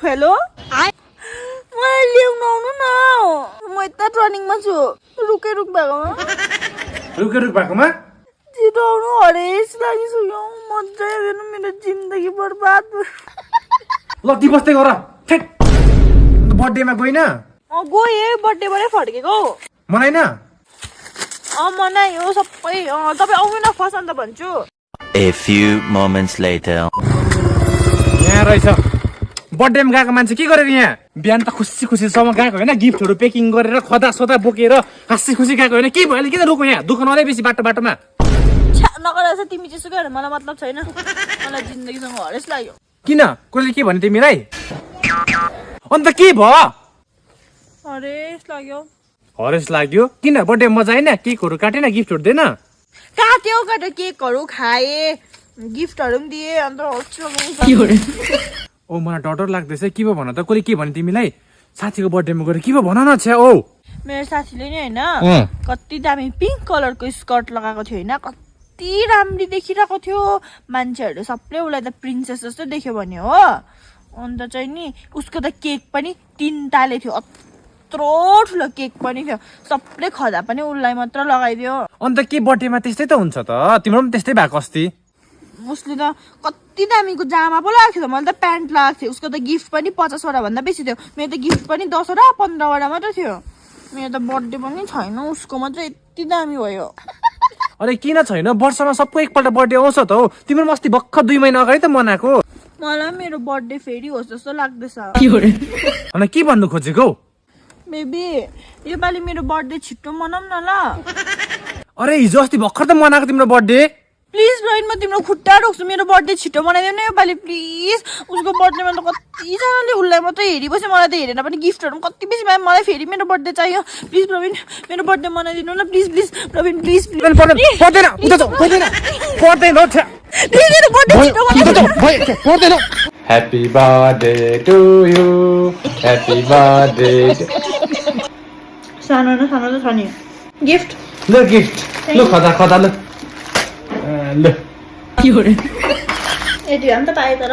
Hello मलाई ल्याउन आउनु न म यता टर्निङमा छु रुक भएकोमा छिटो आउनु हरेस लागिसक्यो मजा आएन मेरो जिन्दगी बर्बाद ल ती बस्दै गर ठेट बर्थडेमा गइन गए बर्थडेबाटै फर्केको मनाइन मनायो सबै तपाईँ आउनु न फर्स्ट अन्त भन्छु A few moments later. यहाँ रहेछ बर्थडेमा गएको मान्छे के गरेर यहाँ बिहान त खुसी खुसीसम्म गएको होइन गिफ्टहरू पेकिङ गरेर खदा सोदा बोकेर हाँसी खुसी गएको होइन के भयो अहिले किन रोको यहाँ दुःख नलै बेसी बाटोमा नगरेर तिमी त्यसो गरेर मलाई मतलब छैन मलाई जिन्दगीसँग हरेस लाग्यो किन कसले के भने तिमीलाई अन्त के भयो हरेस लाग्यो किन बर्थडे मजा आएन केकहरू काटेन गिफ्टहरू दिएन काट्यो केकहरू खाए गिफ्टहरू पनि दिए अन्त ओ मलाई डर लाग्दैछ के भयो भन त कसले के भने तिमीलाई साथीको बर्थडेमा गएर के भयो भन न छ्या ओ मेरो साथीले नि होइन कति दामी पिङ्क कलरको स्कर्ट लगाएको थियो होइन कति राम्री देखिरहेको थियो मान्छेहरूले सबले उसलाई त प्रिन्सेस जस्तो देख्यो भने हो अन्त चाहिँ नि उसको त केक पनि 3 ताले थियो यत्रो ठुलो केक पनि थियो सबले खदा पनि उसलाई मात्र लगाइदियो अन्त के बर्थडेमा त्यस्तै त हुन्छ त तिम्रो पनि त्यस्तै भएको अस्ति उसले त कति दामीको जामा पो लगाएको थियो मैले त प्यान्ट लगाएको थिएँ उसको त गिफ्ट पनि 50 वटा भन्दा बेसी थियो मेरो त गिफ्ट पनि 10 वटा 15 वटा मात्र थियो मेरो त बर्थडे पनि छैन उसको मात्र यति दामी भयो अरे किन छैन वर्षमा सबको एकपल्ट बर्थडे आउँछ त हो तिम्रो अस्ति भर्खर 2 महिना अगाडि त मनाएको मलाई मेरो बर्थडे फेरि होस् जस्तो लाग्दैछ अनि के भन्नु खोजेको बेबी योपालि मेरो बर्थडे छिट्टो मनाउँ न ल अरे हिजो अस्ति भर्खर त मनाएको तिम्रो बर्थडे प्लिज रोहित म तिम्रो खुट्टा रोक्छु मेरो बर्थडे छिटो मनाइदेऊ न योपालि प्लिज उसको बर्थडेमा त कतिजनाले उसलाई मात्रै हेरिबस्यो मलाई त हेरेन पनि गिफ्टहरू पनि कति बेसी भयो मलाई फेरि मेरो बर्थडे चाहियो प्लिज प्रवीण मेरो बर्थडे मनाइदिनु न please Praveen please Happy birthday to you. Happy birthday. सानो न छ नि गिफ्ट ल गिफ्ट ल खदा ल यति भए पनि त पाएँ तर